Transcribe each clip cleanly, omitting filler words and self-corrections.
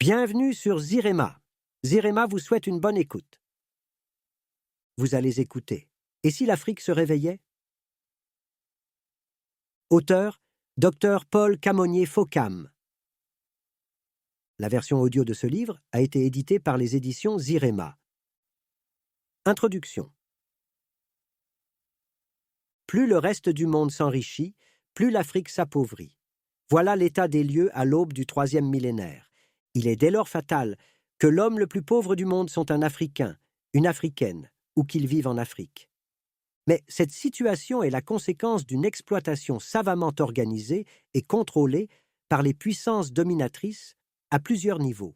Bienvenue sur Zirema. Zirema vous souhaite une bonne écoute. Vous allez écouter. Et si l'Afrique se réveillait? Auteur, Dr Paul Camonnier-Faucam. La version audio de ce livre a été éditée par les éditions Zirema. Introduction. Plus le reste du monde s'enrichit, plus l'Afrique s'appauvrit. Voilà l'état des lieux à l'aube du 3e millénaire. Il est dès lors fatal que l'homme le plus pauvre du monde soit un Africain, une Africaine, ou qu'il vive en Afrique. Mais cette situation est la conséquence d'une exploitation savamment organisée et contrôlée par les puissances dominatrices à plusieurs niveaux.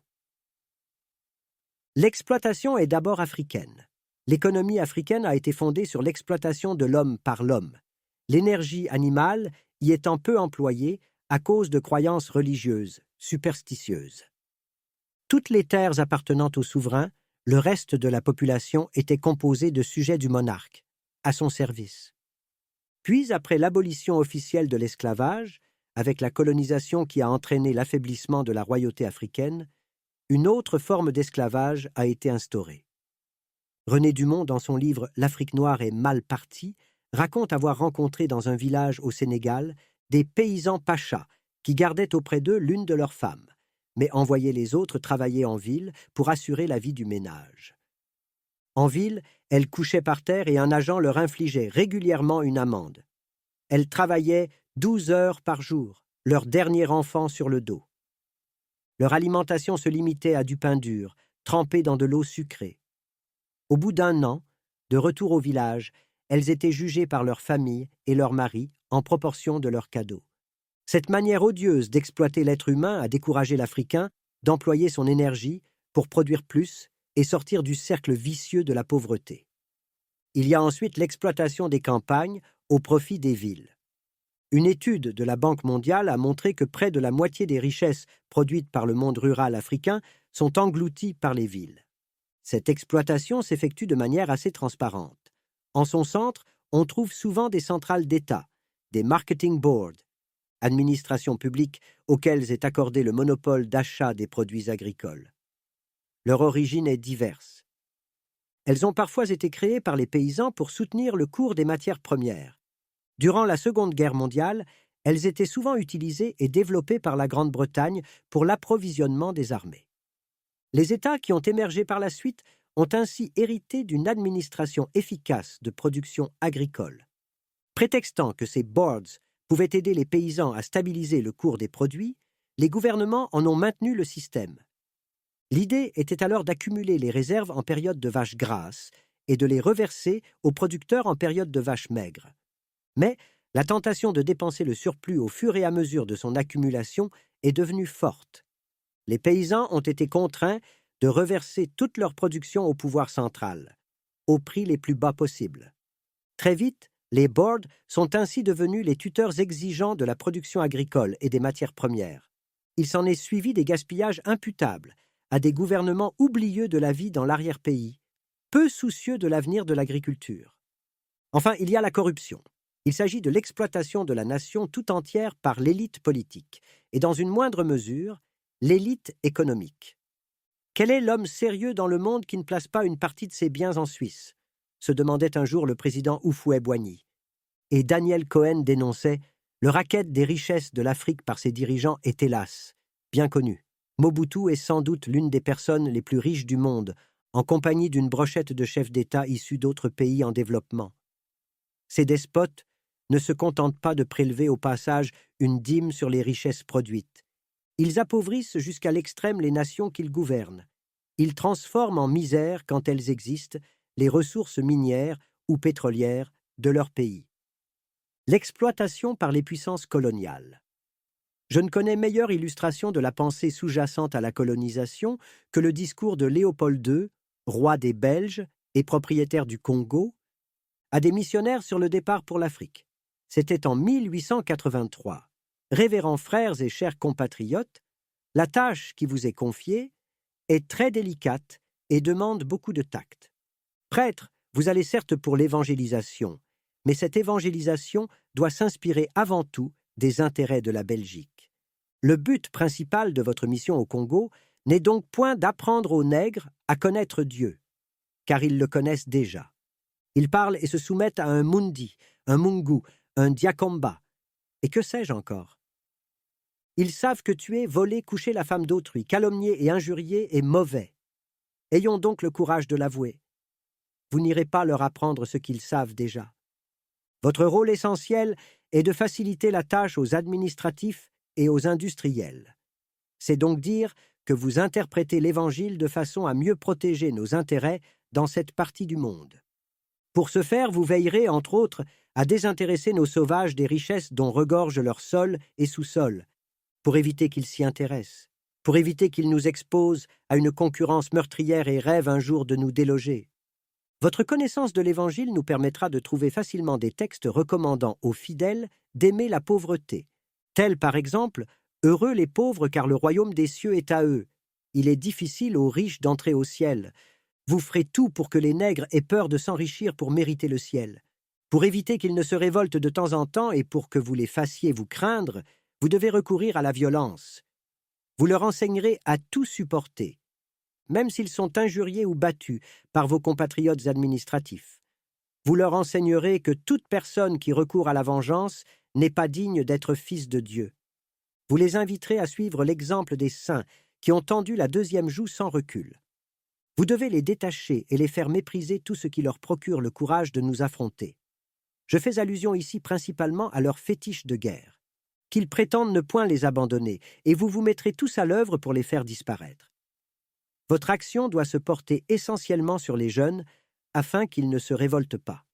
L'exploitation est d'abord africaine. L'économie africaine a été fondée sur l'exploitation de l'homme par l'homme, l'énergie animale y étant peu employée à cause de croyances religieuses, superstitieuses. Toutes les terres appartenant au souverain, le reste de la population était composé de sujets du monarque, à son service. Puis, après l'abolition officielle de l'esclavage, avec la colonisation qui a entraîné l'affaiblissement de la royauté africaine, une autre forme d'esclavage a été instaurée. René Dumont, dans son livre « L'Afrique noire est mal partie », raconte avoir rencontré dans un village au Sénégal des paysans pachas qui gardaient auprès d'eux l'une de leurs femmes, mais envoyaient les autres travailler en ville pour assurer la vie du ménage. En ville, elles couchaient par terre et un agent leur infligeait régulièrement une amende. Elles travaillaient 12 heures par jour, leur dernier enfant sur le dos. Leur alimentation se limitait à du pain dur, trempé dans de l'eau sucrée. Au bout d'un an, de retour au village, elles étaient jugées par leur famille et leur mari en proportion de leurs cadeaux. Cette manière odieuse d'exploiter l'être humain a découragé l'Africain d'employer son énergie pour produire plus et sortir du cercle vicieux de la pauvreté. Il y a ensuite l'exploitation des campagnes au profit des villes. Une étude de la Banque mondiale a montré que près de la moitié des richesses produites par le monde rural africain sont englouties par les villes. Cette exploitation s'effectue de manière assez transparente. En son centre, on trouve souvent des centrales d'État, des marketing boards, administrations publiques auxquelles est accordé le monopole d'achat des produits agricoles. Leur origine est diverse. Elles ont parfois été créées par les paysans pour soutenir le cours des matières premières. Durant la Seconde Guerre mondiale, elles étaient souvent utilisées et développées par la Grande-Bretagne pour l'approvisionnement des armées. Les États qui ont émergé par la suite ont ainsi hérité d'une administration efficace de production agricole. Prétextant que ces boards pouvaient aider les paysans à stabiliser le cours des produits, les gouvernements en ont maintenu le système. L'idée était alors d'accumuler les réserves en période de vaches grasses et de les reverser aux producteurs en période de vaches maigres. Mais la tentation de dépenser le surplus au fur et à mesure de son accumulation est devenue forte. Les paysans ont été contraints de reverser toute leur production au pouvoir central, au prix les plus bas possibles. Très vite, les boards sont ainsi devenus les tuteurs exigeants de la production agricole et des matières premières. Il s'en est suivi des gaspillages imputables à des gouvernements oublieux de la vie dans l'arrière-pays, peu soucieux de l'avenir de l'agriculture. Enfin, il y a la corruption. Il s'agit de l'exploitation de la nation tout entière par l'élite politique, et dans une moindre mesure, l'élite économique. Quel est l'homme sérieux dans le monde qui ne place pas une partie de ses biens en Suisse? Se demandait un jour le président Houphouët-Boigny. Et Daniel Cohen dénonçait « Le racket des richesses de l'Afrique par ses dirigeants est hélas bien connu. Mobutu est sans doute l'une des personnes les plus riches du monde, en compagnie d'une brochette de chefs d'État issus d'autres pays en développement. Ces despotes ne se contentent pas de prélever au passage une dîme sur les richesses produites. Ils appauvrissent jusqu'à l'extrême les nations qu'ils gouvernent. Ils transforment en misère, quand elles existent, les ressources minières ou pétrolières de leur pays. L'exploitation par les puissances coloniales. Je ne connais meilleure illustration de la pensée sous-jacente à la colonisation que le discours de Léopold II, roi des Belges et propriétaire du Congo, à des missionnaires sur le départ pour l'Afrique. C'était en 1883. Révérends frères et chers compatriotes, la tâche qui vous est confiée est très délicate et demande beaucoup de tact. Prêtre, vous allez certes pour l'évangélisation, mais cette évangélisation doit s'inspirer avant tout des intérêts de la Belgique. Le but principal de votre mission au Congo n'est donc point d'apprendre aux nègres à connaître Dieu, car ils le connaissent déjà. Ils parlent et se soumettent à un mundi, un mungu, un diakamba, et que sais-je encore? Ils savent que tuer, voler, coucher la femme d'autrui, calomnier et injurier est mauvais. Ayons donc le courage de l'avouer. Vous n'irez pas leur apprendre ce qu'ils savent déjà. Votre rôle essentiel est de faciliter la tâche aux administratifs et aux industriels. C'est donc dire que vous interprétez l'Évangile de façon à mieux protéger nos intérêts dans cette partie du monde. Pour ce faire, vous veillerez, entre autres, à désintéresser nos sauvages des richesses dont regorge leur sol et sous-sol, pour éviter qu'ils s'y intéressent, pour éviter qu'ils nous exposent à une concurrence meurtrière et rêvent un jour de nous déloger. Votre connaissance de l'Évangile nous permettra de trouver facilement des textes recommandant aux fidèles d'aimer la pauvreté, tels par exemple « Heureux les pauvres car le royaume des cieux est à eux. Il est difficile aux riches d'entrer au ciel. Vous ferez tout pour que les nègres aient peur de s'enrichir pour mériter le ciel. Pour éviter qu'ils ne se révoltent de temps en temps et pour que vous les fassiez vous craindre, vous devez recourir à la violence. Vous leur enseignerez à tout supporter, même s'ils sont injuriés ou battus par vos compatriotes administratifs. Vous leur enseignerez que toute personne qui recourt à la vengeance n'est pas digne d'être fils de Dieu. Vous les inviterez à suivre l'exemple des saints qui ont tendu la deuxième joue sans recul. Vous devez les détacher et les faire mépriser tout ce qui leur procure le courage de nous affronter. Je fais allusion ici principalement à leurs fétiches de guerre, qu'ils prétendent ne point les abandonner, et vous vous mettrez tous à l'œuvre pour les faire disparaître. Votre action doit se porter essentiellement sur les jeunes, afin qu'ils ne se révoltent pas.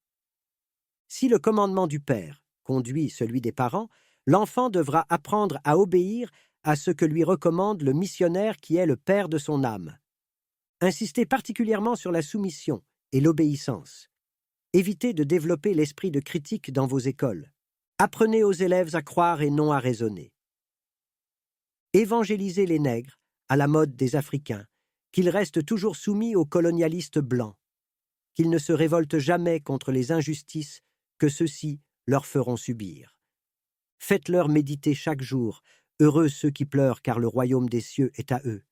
Si le commandement du père conduit celui des parents, l'enfant devra apprendre à obéir à ce que lui recommande le missionnaire qui est le père de son âme. Insistez particulièrement sur la soumission et l'obéissance. Évitez de développer l'esprit de critique dans vos écoles. Apprenez aux élèves à croire et non à raisonner. Évangélisez les nègres, à la mode des Africains, qu'ils restent toujours soumis aux colonialistes blancs, qu'ils ne se révoltent jamais contre les injustices que ceux-ci leur feront subir. Faites-leur méditer chaque jour, heureux ceux qui pleurent car le royaume des cieux est à eux.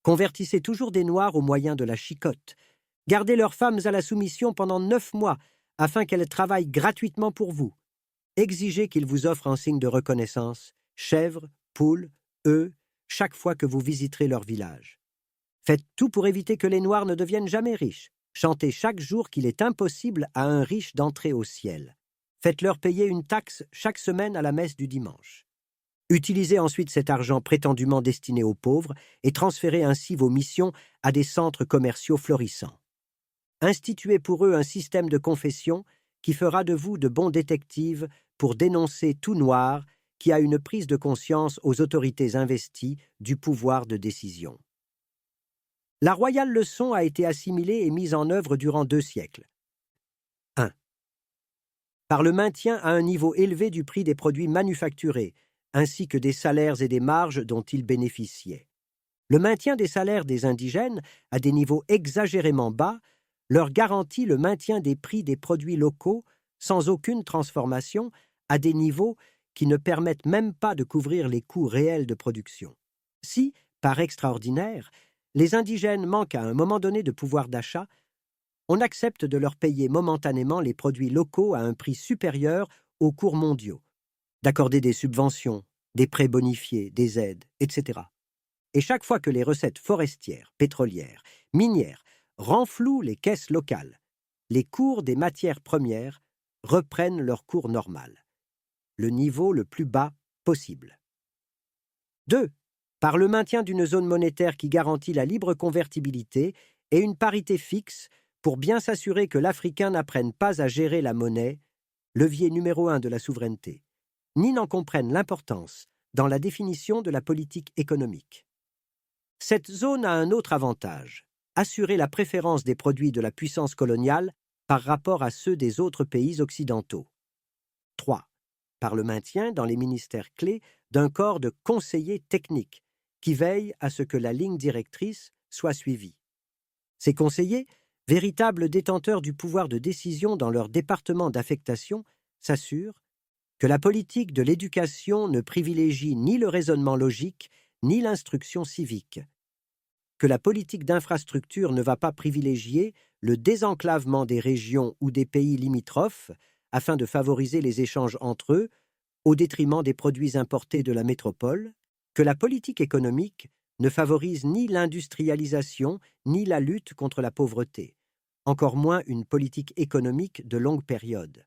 Convertissez toujours des Noirs au moyen de la chicotte. Gardez leurs femmes à la soumission pendant 9 mois, afin qu'elles travaillent gratuitement pour vous. Exigez qu'ils vous offrent en signe de reconnaissance chèvres, poules, œufs, chaque fois que vous visiterez leur village. Faites tout pour éviter que les Noirs ne deviennent jamais riches. Chantez chaque jour qu'il est impossible à un riche d'entrer au ciel. Faites-leur payer une taxe chaque semaine à la messe du dimanche. Utilisez ensuite cet argent prétendument destiné aux pauvres et transférez ainsi vos missions à des centres commerciaux florissants. Instituez pour eux un système de confession qui fera de vous de bons détectives pour dénoncer tout Noir qui a une prise de conscience aux autorités investies du pouvoir de décision. La royale leçon a été assimilée et mise en œuvre durant 2 siècles. 1. Par le maintien à un niveau élevé du prix des produits manufacturés, ainsi que des salaires et des marges dont ils bénéficiaient. Le maintien des salaires des indigènes à des niveaux exagérément bas leur garantit le maintien des prix des produits locaux sans aucune transformation à des niveaux qui ne permettent même pas de couvrir les coûts réels de production. Si, par extraordinaire, les indigènes manquent à un moment donné de pouvoir d'achat, on accepte de leur payer momentanément les produits locaux à un prix supérieur aux cours mondiaux, d'accorder des subventions, des prêts bonifiés, des aides, etc. Et chaque fois que les recettes forestières, pétrolières, minières renflouent les caisses locales, les cours des matières premières reprennent leur cours normal, le niveau le plus bas possible. 2. Par le maintien d'une zone monétaire qui garantit la libre convertibilité et une parité fixe pour bien s'assurer que l'Africain n'apprenne pas à gérer la monnaie, levier numéro 1 de la souveraineté, ni n'en comprenne l'importance dans la définition de la politique économique. Cette zone a un autre avantage, assurer la préférence des produits de la puissance coloniale par rapport à ceux des autres pays occidentaux. 3. Par le maintien dans les ministères clés d'un corps de conseillers techniques qui veillent à ce que la ligne directrice soit suivie. Ces conseillers, véritables détenteurs du pouvoir de décision dans leur département d'affectation, s'assurent que la politique de l'éducation ne privilégie ni le raisonnement logique ni l'instruction civique, que la politique d'infrastructure ne va pas privilégier le désenclavement des régions ou des pays limitrophes afin de favoriser les échanges entre eux, au détriment des produits importés de la métropole, que la politique économique ne favorise ni l'industrialisation ni la lutte contre la pauvreté, encore moins une politique économique de longue période.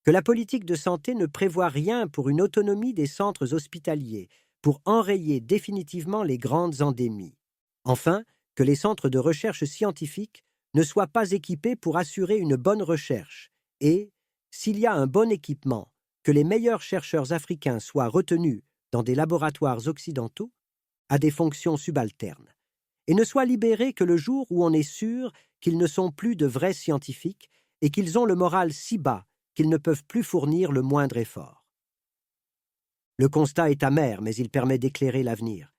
Que la politique de santé ne prévoit rien pour une autonomie des centres hospitaliers, pour enrayer définitivement les grandes endémies. Enfin, que les centres de recherche scientifique ne soient pas équipés pour assurer une bonne recherche et, s'il y a un bon équipement, que les meilleurs chercheurs africains soient retenus dans des laboratoires occidentaux à des fonctions subalternes, et ne soient libérés que le jour où on est sûr qu'ils ne sont plus de vrais scientifiques et qu'ils ont le moral si bas qu'ils ne peuvent plus fournir le moindre effort. Le constat est amer, mais il permet d'éclairer l'avenir.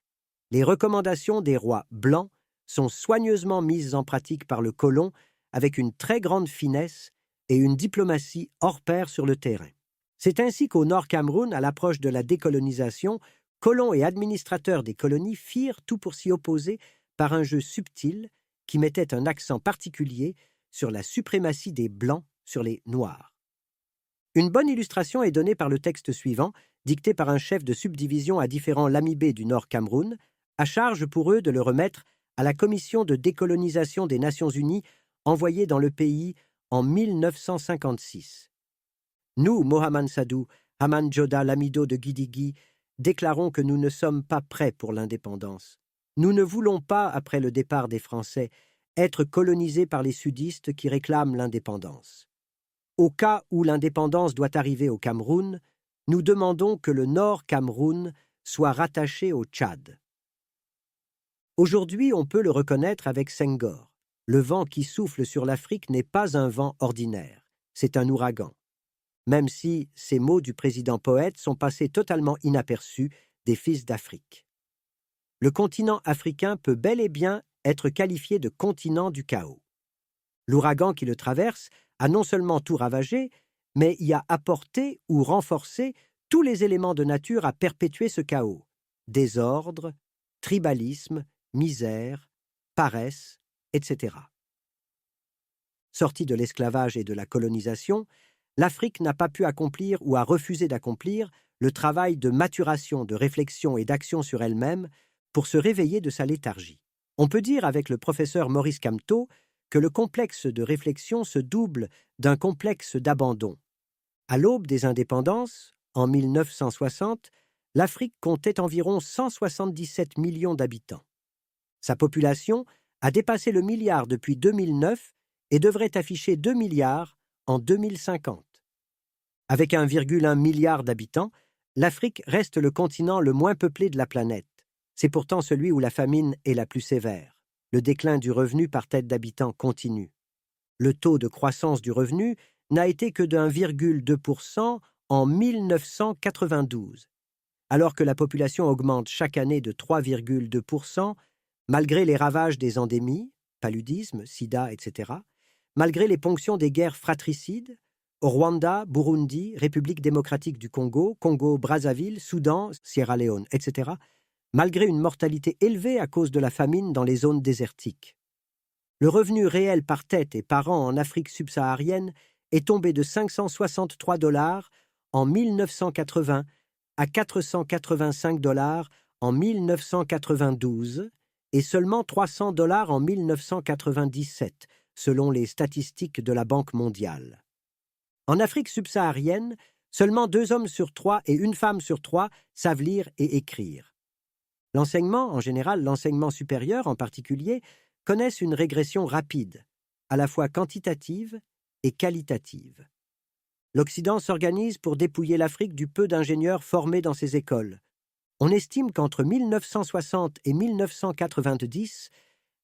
Les recommandations des rois blancs sont soigneusement mises en pratique par le colon avec une très grande finesse et une diplomatie hors pair sur le terrain. C'est ainsi qu'au Nord Cameroun, à l'approche de la décolonisation, colons et administrateurs des colonies firent tout pour s'y opposer par un jeu subtil qui mettait un accent particulier sur la suprématie des Blancs sur les Noirs. Une bonne illustration est donnée par le texte suivant, dicté par un chef de subdivision à différents lamibés du Nord Cameroun, à charge pour eux de le remettre à la commission de décolonisation des Nations Unies envoyée dans le pays en 1956. Nous, Mohamed Sadou, Haman Djoda Lamido de Guidigi, déclarons que nous ne sommes pas prêts pour l'indépendance. Nous ne voulons pas, après le départ des Français, être colonisés par les sudistes qui réclament l'indépendance. Au cas où l'indépendance doit arriver au Cameroun, nous demandons que le Nord Cameroun soit rattaché au Tchad. Aujourd'hui, on peut le reconnaître avec Senghor. Le vent qui souffle sur l'Afrique n'est pas un vent ordinaire, c'est un ouragan. Même si ces mots du président poète sont passés totalement inaperçus des fils d'Afrique. Le continent africain peut bel et bien être qualifié de continent du chaos. L'ouragan qui le traverse a non seulement tout ravagé, mais y a apporté ou renforcé tous les éléments de nature à perpétuer ce chaos. Désordre, tribalisme, misère, paresse, etc. Sortie de l'esclavage et de la colonisation, l'Afrique n'a pas pu accomplir ou a refusé d'accomplir le travail de maturation, de réflexion et d'action sur elle-même pour se réveiller de sa léthargie. On peut dire avec le professeur Maurice Kamto que le complexe de réflexion se double d'un complexe d'abandon. À l'aube des indépendances, en 1960, l'Afrique comptait environ 177 millions d'habitants. Sa population a dépassé le milliard depuis 2009 et devrait afficher 2 milliards en 2050. Avec 1,1 milliard d'habitants, l'Afrique reste le continent le moins peuplé de la planète. C'est pourtant celui où la famine est la plus sévère. Le déclin du revenu par tête d'habitant continue. Le taux de croissance du revenu n'a été que de 1,2% en 1992, alors que la population augmente chaque année de 3,2%, malgré les ravages des endémies, paludisme, sida, etc., malgré les ponctions des guerres fratricides, au Rwanda, Burundi, République démocratique du Congo, Congo-Brazzaville, Soudan, Sierra Leone, etc., malgré une mortalité élevée à cause de la famine dans les zones désertiques. Le revenu réel par tête et par an en Afrique subsaharienne est tombé de 563 $ en 1980 à 485 $ en 1992 et seulement 300 $ en 1997, selon les statistiques de la Banque mondiale. En Afrique subsaharienne, seulement 2 hommes sur 3 et 1 femme sur 3 savent lire et écrire. L'enseignement, en général l'enseignement supérieur en particulier, connaissent une régression rapide, à la fois quantitative et qualitative. L'Occident s'organise pour dépouiller l'Afrique du peu d'ingénieurs formés dans ses écoles. On estime qu'entre 1960 et 1990,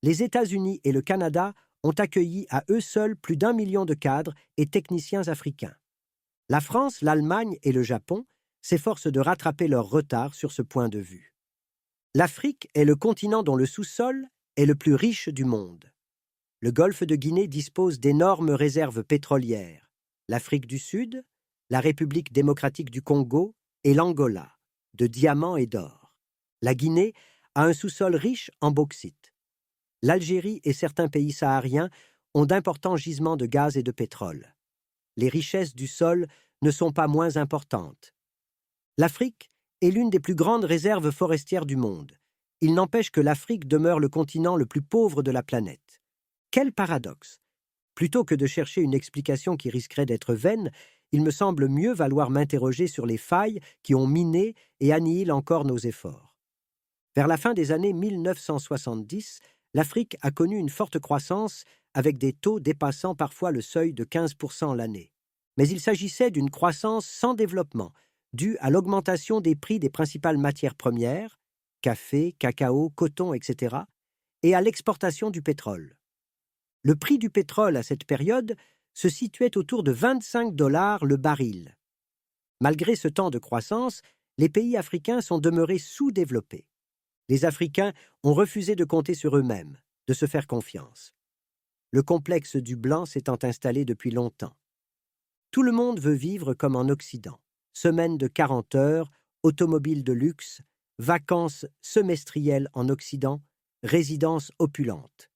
les États-Unis et le Canada ont accueilli à eux seuls plus d'1 million de cadres et techniciens africains. La France, l'Allemagne et le Japon s'efforcent de rattraper leur retard sur ce point de vue. L'Afrique est le continent dont le sous-sol est le plus riche du monde. Le golfe de Guinée dispose d'énormes réserves pétrolières. L'Afrique du Sud, la République démocratique du Congo et l'Angola, de diamants et d'or. La Guinée a un sous-sol riche en bauxite. l'Algérie et certains pays sahariens ont d'importants gisements de gaz et de pétrole. Les richesses du sol ne sont pas moins importantes. L'Afrique est l'une des plus grandes réserves forestières du monde. Il n'empêche que l'Afrique demeure le continent le plus pauvre de la planète. Quel paradoxe! Plutôt que de chercher une explication qui risquerait d'être vaine, il me semble mieux valoir m'interroger sur les failles qui ont miné et annihilent encore nos efforts. Vers la fin des années 1970, l'Afrique a connu une forte croissance avec des taux dépassant parfois le seuil de 15% l'année. Mais il s'agissait d'une croissance sans développement, due à l'augmentation des prix des principales matières premières, café, cacao, coton, etc., et à l'exportation du pétrole. Le prix du pétrole à cette période se situait autour de 25 $ le baril. Malgré ce temps de croissance, les pays africains sont demeurés sous-développés. Les Africains ont refusé de compter sur eux-mêmes, de se faire confiance. Le complexe du blanc s'étant installé depuis longtemps. Tout le monde veut vivre comme en Occident. Semaine de 40 heures, automobile de luxe, vacances semestrielles en Occident, résidence opulente.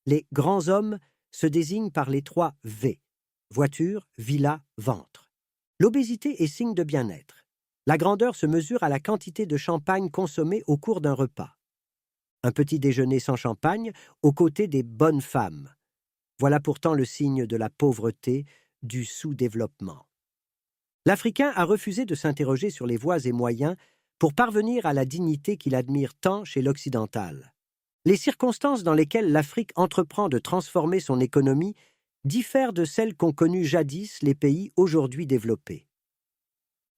Les grands hommes se désignent par les 3 V: voiture, villa, ventre. L'obésité est signe de bien-être. La grandeur se mesure à la quantité de champagne consommée au cours d'un repas. Un petit déjeuner sans champagne, aux côtés des bonnes femmes. Voilà pourtant le signe de la pauvreté, du sous-développement. L'Africain a refusé de s'interroger sur les voies et moyens pour parvenir à la dignité qu'il admire tant chez l'occidental. Les circonstances dans lesquelles l'Afrique entreprend de transformer son économie diffèrent de celles qu'ont connues jadis les pays aujourd'hui développés.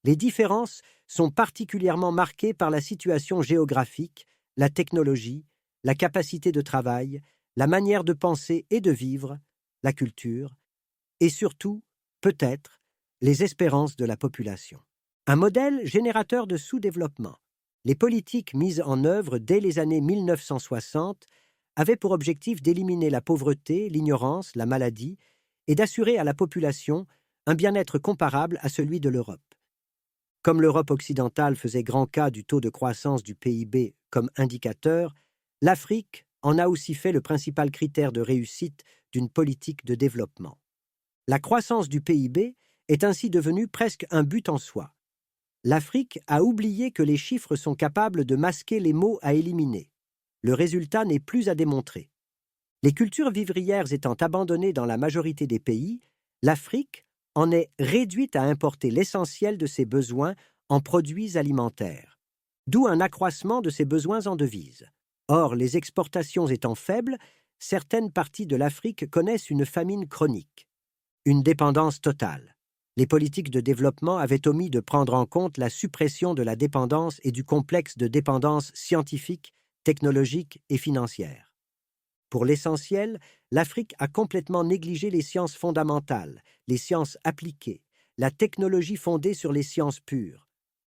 Les différences sont particulièrement marquées par la situation géographique, la technologie, la capacité de travail, la manière de penser et de vivre, la culture, et surtout, peut-être, les espérances de la population. Un modèle générateur de sous-développement. Les politiques mises en œuvre dès les années 1960 avaient pour objectif d'éliminer la pauvreté, l'ignorance, la maladie et d'assurer à la population un bien-être comparable à celui de l'Europe. Comme l'Europe occidentale faisait grand cas du taux de croissance du PIB comme indicateur, l'Afrique en a aussi fait le principal critère de réussite d'une politique de développement. La croissance du PIB est ainsi devenue presque un but en soi. L'Afrique a oublié que les chiffres sont capables de masquer les maux à éliminer. Le résultat n'est plus à démontrer. Les cultures vivrières étant abandonnées dans la majorité des pays, l'Afrique en est réduite à importer l'essentiel de ses besoins en produits alimentaires, d'où un accroissement de ses besoins en devises. Or, les exportations étant faibles, certaines parties de l'Afrique connaissent une famine chronique, une dépendance totale. Les politiques de développement avaient omis de prendre en compte la suppression de la dépendance et du complexe de dépendance scientifique, technologique et financière. Pour l'essentiel, l'Afrique a complètement négligé les sciences fondamentales, les sciences appliquées, la technologie fondée sur les sciences pures.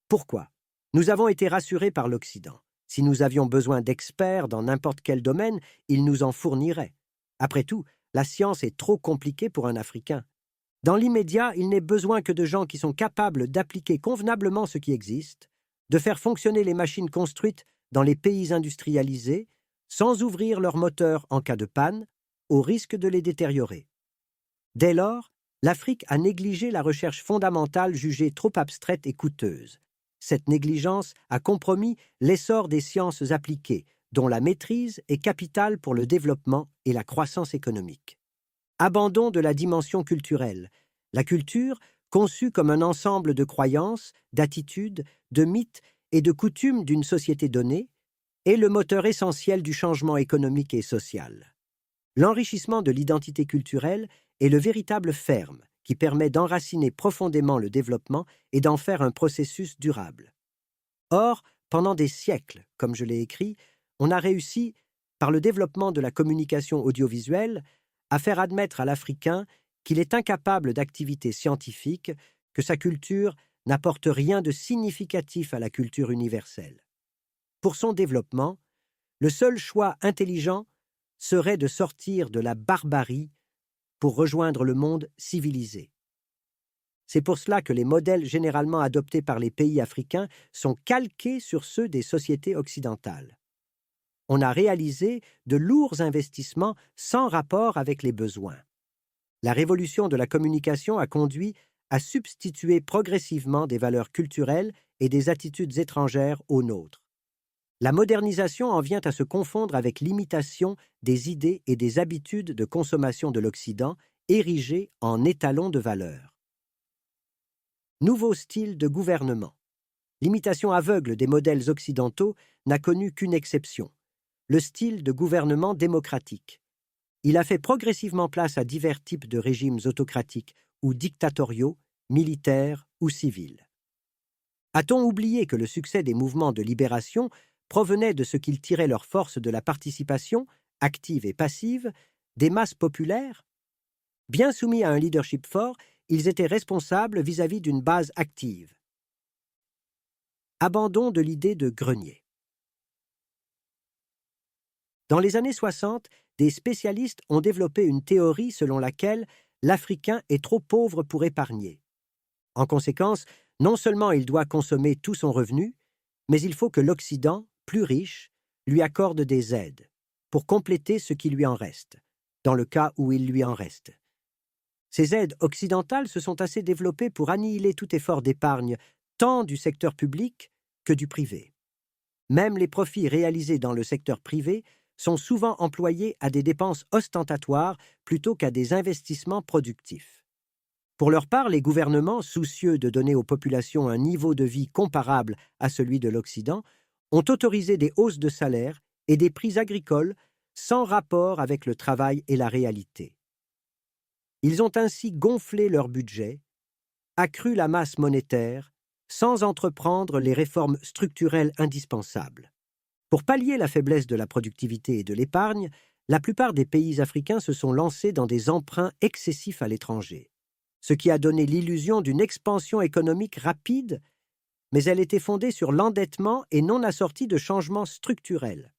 Pourquoi? Nous avons été rassurés par l'Occident. Si nous avions besoin d'experts dans n'importe quel domaine, ils nous en fourniraient. Après tout, la science est trop compliquée pour un Africain. Dans l'immédiat, il n'est besoin que de gens qui sont capables d'appliquer convenablement ce qui existe, de faire fonctionner les machines construites dans les pays industrialisés, sans ouvrir leurs moteurs en cas de panne, au risque de les détériorer. Dès lors, l'Afrique a négligé la recherche fondamentale jugée trop abstraite et coûteuse. Cette négligence a compromis l'essor des sciences appliquées, dont la maîtrise est capitale pour le développement et la croissance économique. Abandon de la dimension culturelle. La culture, conçue comme un ensemble de croyances, d'attitudes, de mythes et de coutumes d'une société donnée, est le moteur essentiel du changement économique et social. L'enrichissement de l'identité culturelle est le véritable ferme qui permet d'enraciner profondément le développement et d'en faire un processus durable. Or, pendant des siècles, comme je l'ai écrit, on a réussi, par le développement de la communication audiovisuelle, à faire admettre à l'Africain qu'il est incapable d'activité scientifique, que sa culture n'apporte rien de significatif à la culture universelle. Pour son développement, le seul choix intelligent serait de sortir de la barbarie pour rejoindre le monde civilisé. C'est pour cela que les modèles généralement adoptés par les pays africains sont calqués sur ceux des sociétés occidentales. On a réalisé de lourds investissements sans rapport avec les besoins. La révolution de la communication a conduit à substituer progressivement des valeurs culturelles et des attitudes étrangères aux nôtres. La modernisation en vient à se confondre avec l'imitation des idées et des habitudes de consommation de l'Occident, érigées en étalons de valeur. Nouveau style de gouvernement. L'imitation aveugle des modèles occidentaux n'a connu qu'une exception, le style de gouvernement démocratique. Il a fait progressivement place à divers types de régimes autocratiques ou dictatoriaux, militaires ou civils. A-t-on oublié que le succès des mouvements de libération provenait de ce qu'ils tiraient leur force de la participation, active et passive, des masses populaires? Bien soumis à un leadership fort, ils étaient responsables vis-à-vis d'une base active. Abandon de l'idée de grenier. Dans les années 60, des spécialistes ont développé une théorie selon laquelle l'Africain est trop pauvre pour épargner. En conséquence, non seulement il doit consommer tout son revenu, mais il faut que l'Occident, plus riche, lui accorde des aides pour compléter ce qui lui en reste, dans le cas où il lui en reste. Ces aides occidentales se sont assez développées pour annihiler tout effort d'épargne, tant du secteur public que du privé. Même les profits réalisés dans le secteur privé sont souvent employés à des dépenses ostentatoires plutôt qu'à des investissements productifs. Pour leur part, les gouvernements, soucieux de donner aux populations un niveau de vie comparable à celui de l'Occident, ont autorisé des hausses de salaire et des prix agricoles sans rapport avec le travail et la réalité. Ils ont ainsi gonflé leur budget, accru la masse monétaire, sans entreprendre les réformes structurelles indispensables. Pour pallier la faiblesse de la productivité et de l'épargne, la plupart des pays africains se sont lancés dans des emprunts excessifs à l'étranger, ce qui a donné l'illusion d'une expansion économique rapide, mais elle était fondée sur l'endettement et non assortie de changements structurels.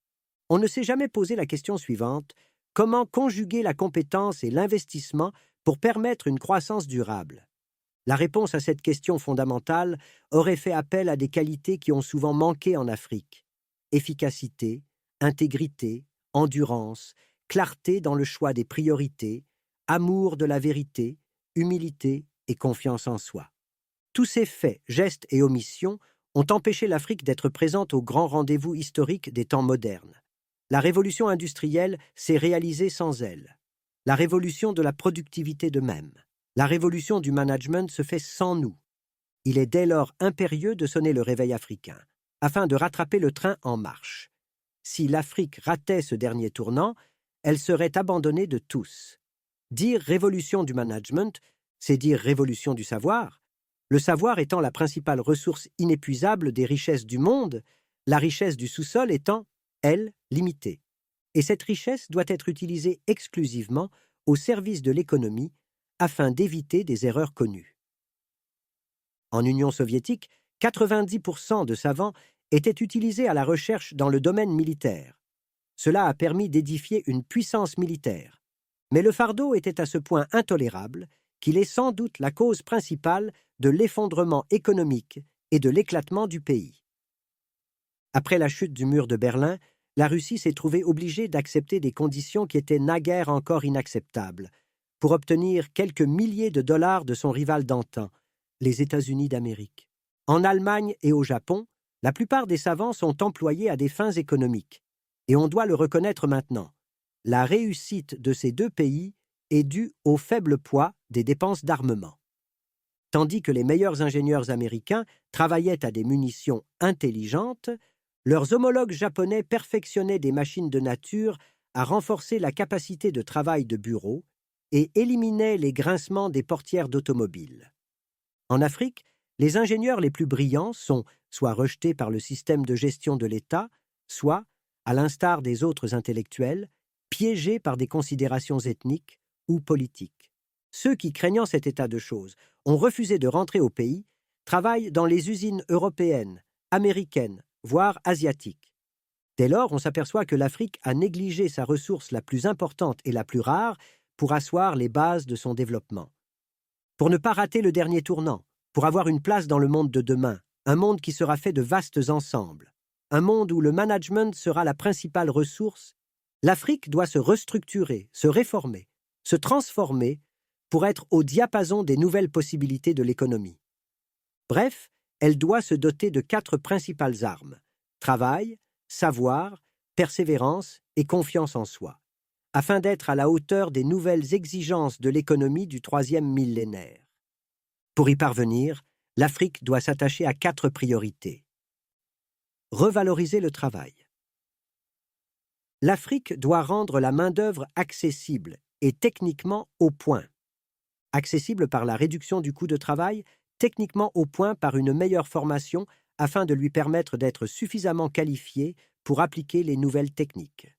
On ne s'est jamais posé la question suivante: comment conjuguer la compétence et l'investissement pour permettre une croissance durable? La réponse à cette question fondamentale aurait fait appel à des qualités qui ont souvent manqué en Afrique: efficacité, intégrité, endurance, clarté dans le choix des priorités, amour de la vérité, humilité et confiance en soi. Tous ces faits, gestes et omissions ont empêché l'Afrique d'être présente au grand rendez-vous historique des temps modernes. La révolution industrielle s'est réalisée sans elle. La révolution de la productivité de même. La révolution du management se fait sans nous. Il est dès lors impérieux de sonner le réveil africain, afin de rattraper le train en marche. Si l'Afrique ratait ce dernier tournant, elle serait abandonnée de tous. Dire révolution du management, c'est dire révolution du savoir. Le savoir étant la principale ressource inépuisable des richesses du monde, la richesse du sous-sol étant, elle, limitée. Et cette richesse doit être utilisée exclusivement au service de l'économie afin d'éviter des erreurs connues. En Union soviétique, 90% de savants étaient utilisés à la recherche dans le domaine militaire. Cela a permis d'édifier une puissance militaire. Mais le fardeau était à ce point intolérable qu'il est sans doute la cause principale de l'effondrement économique et de l'éclatement du pays. Après la chute du mur de Berlin, la Russie s'est trouvée obligée d'accepter des conditions qui étaient naguère encore inacceptables, pour obtenir quelques milliers de dollars de son rival d'antan, les États-Unis d'Amérique. En Allemagne et au Japon, la plupart des savants sont employés à des fins économiques, et on doit le reconnaître maintenant. La réussite de ces deux pays est due au faible poids des dépenses d'armement. Tandis que les meilleurs ingénieurs américains travaillaient à des munitions intelligentes, leurs homologues japonais perfectionnaient des machines de nature à renforcer la capacité de travail de bureau et éliminaient les grincements des portières d'automobiles. En Afrique, les ingénieurs les plus brillants sont soit rejetés par le système de gestion de l'État, soit, à l'instar des autres intellectuels, piégés par des considérations ethniques ou politiques. Ceux qui, craignant cet état de choses, ont refusé de rentrer au pays, travaillent dans les usines européennes, américaines, voire asiatiques. Dès lors, on s'aperçoit que l'Afrique a négligé sa ressource la plus importante et la plus rare pour asseoir les bases de son développement. Pour ne pas rater le dernier tournant, pour avoir une place dans le monde de demain, un monde qui sera fait de vastes ensembles, un monde où le management sera la principale ressource, l'Afrique doit se restructurer, se réformer, se transformer pour être au diapason des nouvelles possibilités de l'économie. Bref, elle doit se doter de 4 principales armes: travail, savoir, persévérance et confiance en soi, afin d'être à la hauteur des nouvelles exigences de l'économie du 3e millénaire. Pour y parvenir, l'Afrique doit s'attacher à 4 priorités. Revaloriser le travail. L'Afrique doit rendre la main-d'œuvre accessible et techniquement au point. Accessible par la réduction du coût de travail, techniquement au point par une meilleure formation afin de lui permettre d'être suffisamment qualifié pour appliquer les nouvelles techniques.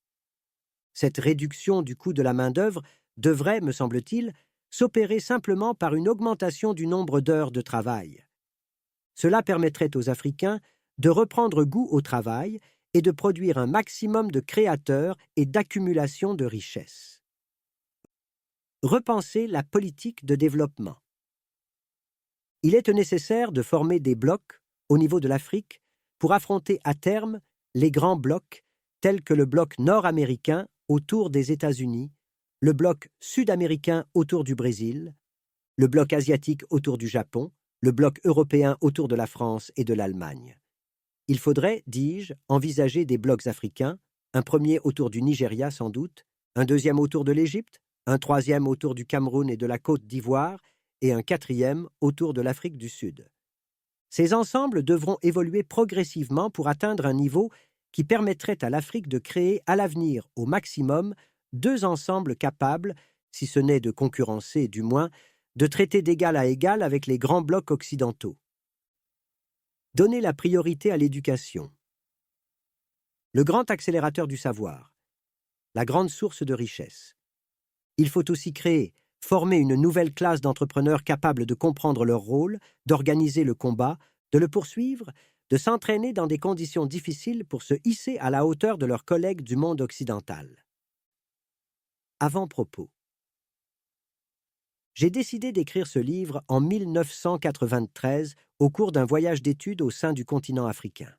Cette réduction du coût de la main-d'œuvre devrait, me semble-t-il, s'opérer simplement par une augmentation du nombre d'heures de travail. Cela permettrait aux Africains de reprendre goût au travail et de produire un maximum de créateurs et d'accumulation de richesses. Repenser la politique de développement. Il est nécessaire de former des blocs au niveau de l'Afrique pour affronter à terme les grands blocs tels que le bloc nord-américain autour des États-Unis, le bloc sud-américain autour du Brésil, le bloc asiatique autour du Japon, le bloc européen autour de la France et de l'Allemagne. Il faudrait, dis-je, envisager des blocs africains, un premier autour du Nigeria sans doute, un deuxième autour de l'Égypte, un troisième autour du Cameroun et de la Côte d'Ivoire, et un quatrième autour de l'Afrique du Sud. Ces ensembles devront évoluer progressivement pour atteindre un niveau qui permettrait à l'Afrique de créer à l'avenir au maximum 2 ensembles capables, si ce n'est de concurrencer du moins, de traiter d'égal à égal avec les grands blocs occidentaux. Donner la priorité à l'éducation. Le grand accélérateur du savoir. La grande source de richesse. Il faut aussi créer, former une nouvelle classe d'entrepreneurs capables de comprendre leur rôle, d'organiser le combat, de le poursuivre, de s'entraîner dans des conditions difficiles pour se hisser à la hauteur de leurs collègues du monde occidental. Avant-propos. J'ai décidé d'écrire ce livre en 1993 au cours d'un voyage d'études au sein du continent africain.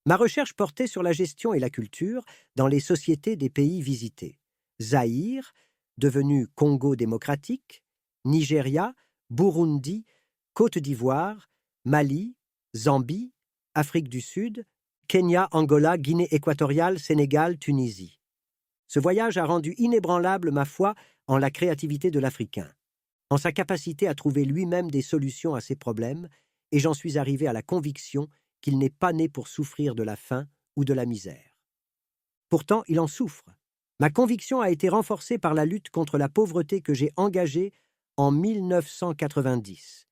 Ma recherche portait sur la gestion et la culture dans les sociétés des pays visités. Zaïre, devenu Congo démocratique, Nigeria, Burundi, Côte d'Ivoire, Mali, Zambie, Afrique du Sud, Kenya, Angola, Guinée équatoriale, Sénégal, Tunisie. Ce voyage a rendu inébranlable ma foi en la créativité de l'Africain, en sa capacité à trouver lui-même des solutions à ses problèmes, et j'en suis arrivé à la conviction qu'il n'est pas né pour souffrir de la faim ou de la misère. Pourtant, il en souffre. Ma conviction a été renforcée par la lutte contre la pauvreté que j'ai engagée en 1990.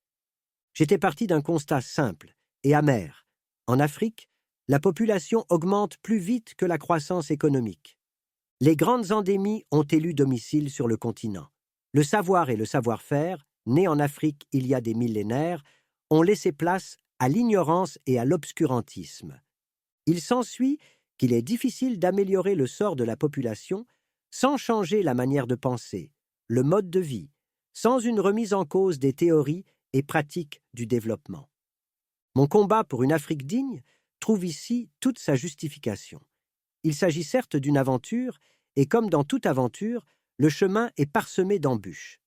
J'étais parti d'un constat simple et amer. En Afrique, la population augmente plus vite que la croissance économique. Les grandes endémies ont élu domicile sur le continent. Le savoir et le savoir-faire, nés en Afrique il y a des millénaires, ont laissé place à l'ignorance et à l'obscurantisme. Il s'ensuit qu'il est difficile d'améliorer le sort de la population sans changer la manière de penser, le mode de vie, sans une remise en cause des théories et pratiques du développement. Mon combat pour une Afrique digne trouve ici toute sa justification. Il s'agit certes d'une aventure, et comme dans toute aventure, le chemin est parsemé d'embûches.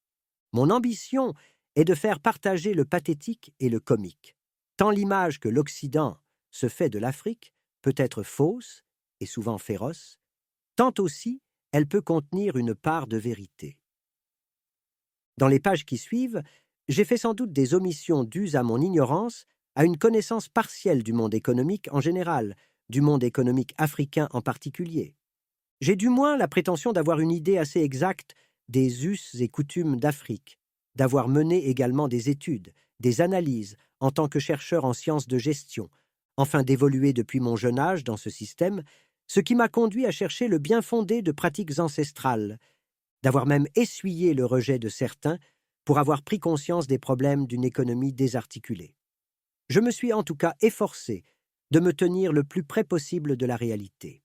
Mon ambition est de faire partager le pathétique et le comique. Tant l'image que l'Occident se fait de l'Afrique peut être fausse et souvent féroce, tant aussi elle peut contenir une part de vérité. Dans les pages qui suivent, j'ai fait sans doute des omissions dues à mon ignorance, à une connaissance partielle du monde économique en général, du monde économique africain en particulier. J'ai du moins la prétention d'avoir une idée assez exacte des us et coutumes d'Afrique, d'avoir mené également des études, des analyses en tant que chercheur en sciences de gestion, enfin d'évoluer depuis mon jeune âge dans ce système, ce qui m'a conduit à chercher le bien-fondé de pratiques ancestrales, d'avoir même essuyé le rejet de certains pour avoir pris conscience des problèmes d'une économie désarticulée. Je me suis en tout cas efforcé de me tenir le plus près possible de la réalité.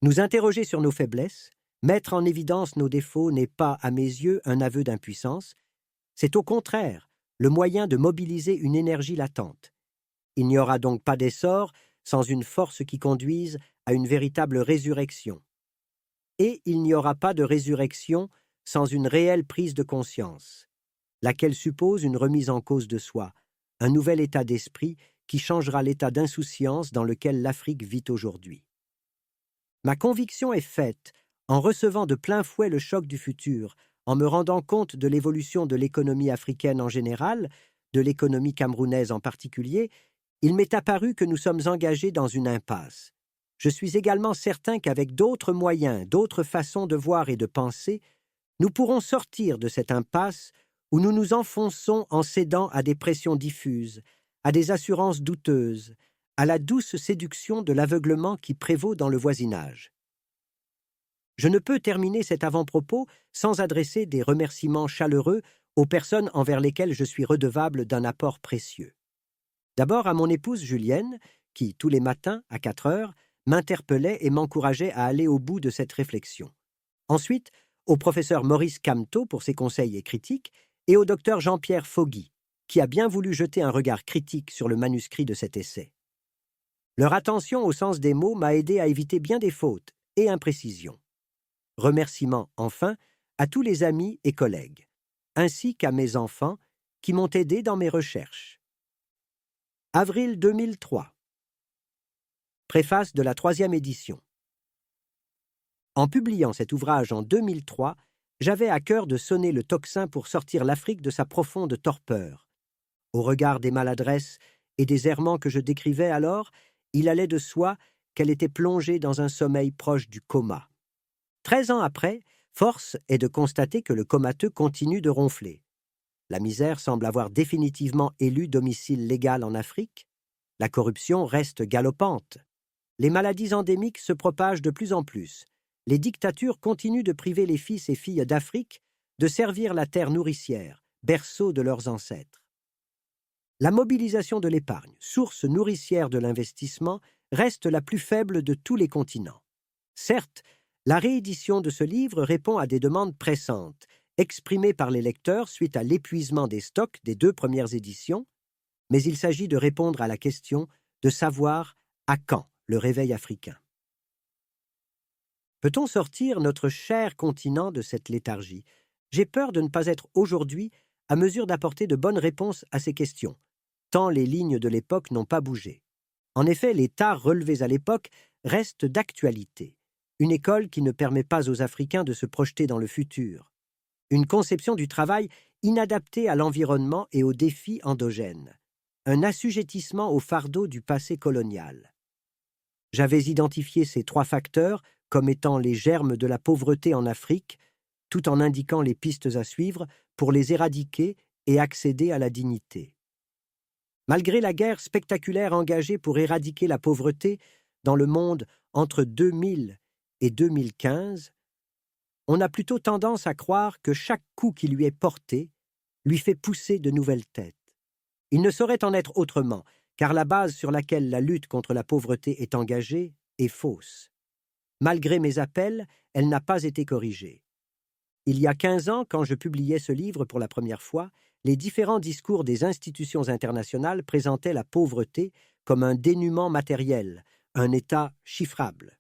Nous interroger sur nos faiblesses, mettre en évidence nos défauts n'est pas, à mes yeux, un aveu d'impuissance, c'est au contraire le moyen de mobiliser une énergie latente. Il n'y aura donc pas d'essor sans une force qui conduise à une véritable résurrection. Et il n'y aura pas de résurrection sans une réelle prise de conscience, laquelle suppose une remise en cause de soi, un nouvel état d'esprit qui changera l'état d'insouciance dans lequel l'Afrique vit aujourd'hui. Ma conviction est faite en recevant de plein fouet le choc du futur, en me rendant compte de l'évolution de l'économie africaine en général, de l'économie camerounaise en particulier. Il m'est apparu que nous sommes engagés dans une impasse. Je suis également certain qu'avec d'autres moyens, d'autres façons de voir et de penser, nous pourrons sortir de cette impasse où nous nous enfonçons en cédant à des pressions diffuses, à des assurances douteuses, à la douce séduction de l'aveuglement qui prévaut dans le voisinage. Je ne peux terminer cet avant-propos sans adresser des remerciements chaleureux aux personnes envers lesquelles je suis redevable d'un apport précieux. D'abord à mon épouse Julienne, qui, tous les matins, à 4 heures, m'interpellait et m'encourageait à aller au bout de cette réflexion. Ensuite, au professeur Maurice Camteau pour ses conseils et critiques, et au docteur Jean-Pierre Foggy, qui a bien voulu jeter un regard critique sur le manuscrit de cet essai. Leur attention au sens des mots m'a aidé à éviter bien des fautes et imprécisions. Remerciements, enfin, à tous les amis et collègues, ainsi qu'à mes enfants qui m'ont aidé dans mes recherches. Avril 2003. Préface de la 3e édition. En publiant cet ouvrage en 2003, j'avais à cœur de sonner le tocsin pour sortir l'Afrique de sa profonde torpeur. Au regard des maladresses et des errements que je décrivais alors, il allait de soi qu'elle était plongée dans un sommeil proche du coma. 13 ans après, force est de constater que le comateux continue de ronfler. La misère semble avoir définitivement élu domicile légal en Afrique. La corruption reste galopante. Les maladies endémiques se propagent de plus en plus. Les dictatures continuent de priver les fils et filles d'Afrique de servir la terre nourricière, berceau de leurs ancêtres. La mobilisation de l'épargne, source nourricière de l'investissement, reste la plus faible de tous les continents. Certes, la réédition de ce livre répond à des demandes pressantes, exprimées par les lecteurs suite à l'épuisement des stocks des 2 premières éditions, mais il s'agit de répondre à la question de savoir à quand le réveil africain. Peut-on sortir notre cher continent de cette léthargie? J'ai peur de ne pas être aujourd'hui à mesure d'apporter de bonnes réponses à ces questions, tant les lignes de l'époque n'ont pas bougé. En effet, les tares relevés à l'époque restent d'actualité. Une école qui ne permet pas aux Africains de se projeter dans le futur. Une conception du travail inadaptée à l'environnement et aux défis endogènes. Un assujettissement au fardeau du passé colonial. J'avais identifié ces 3 facteurs comme étant les germes de la pauvreté en Afrique, tout en indiquant les pistes à suivre pour les éradiquer et accéder à la dignité. Malgré la guerre spectaculaire engagée pour éradiquer la pauvreté dans le monde entre 2000 et 2015, on a plutôt tendance à croire que chaque coup qui lui est porté lui fait pousser de nouvelles têtes. Il ne saurait en être autrement, car la base sur laquelle la lutte contre la pauvreté est engagée est fausse. Malgré mes appels, elle n'a pas été corrigée. Il y a 15 ans, quand je publiais ce livre pour la première fois, les différents discours des institutions internationales présentaient la pauvreté comme un dénuement matériel, un état chiffrable.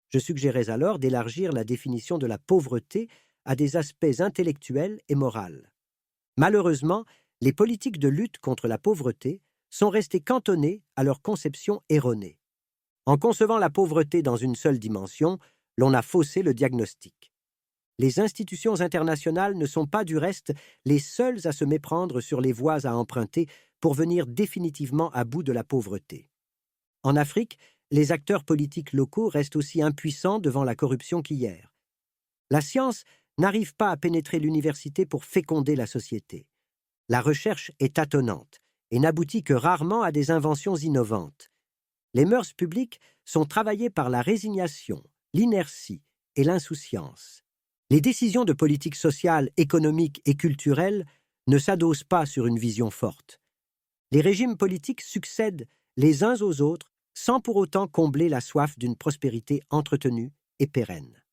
Je suggérais alors d'élargir la définition de la pauvreté à des aspects intellectuels et moraux. Malheureusement, les politiques de lutte contre la pauvreté sont restées cantonnées à leur conception erronée. En concevant la pauvreté dans une seule dimension, l'on a faussé le diagnostic. Les institutions internationales ne sont pas du reste les seules à se méprendre sur les voies à emprunter pour venir définitivement à bout de la pauvreté. En Afrique, les acteurs politiques locaux restent aussi impuissants devant la corruption qu'hier. La science n'arrive pas à pénétrer l'université pour féconder la société. La recherche est tâtonnante et n'aboutit que rarement à des inventions innovantes. Les mœurs publiques sont travaillées par la résignation, l'inertie et l'insouciance. Les décisions de politique sociale, économique et culturelle ne s'adossent pas sur une vision forte. Les régimes politiques succèdent les uns aux autres sans pour autant combler la soif d'une prospérité entretenue et pérenne.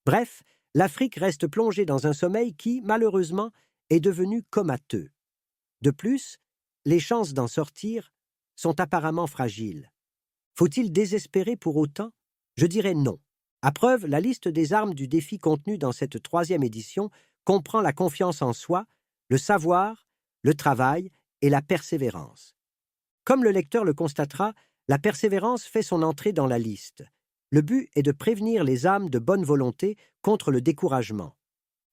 Bref, l'Afrique reste plongée dans un sommeil qui, malheureusement, est devenu comateux. De plus, les chances d'en sortir sont apparemment fragiles. Faut-il désespérer pour autant? Je dirais non. À preuve, la liste des armes du défi contenue dans cette troisième édition comprend la confiance en soi, le savoir, le travail et la persévérance. Comme le lecteur le constatera, la persévérance fait son entrée dans la liste. Le but est de prévenir les âmes de bonne volonté contre le découragement.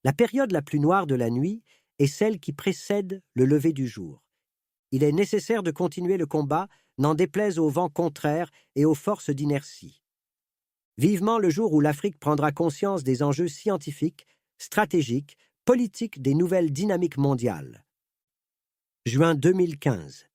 La période la plus noire de la nuit est celle qui précède le lever du jour. Il est nécessaire de continuer le combat, n'en déplaise aux vents contraires et aux forces d'inertie. Vivement le jour où l'Afrique prendra conscience des enjeux scientifiques, stratégiques, politiques des nouvelles dynamiques mondiales. Juin 2015.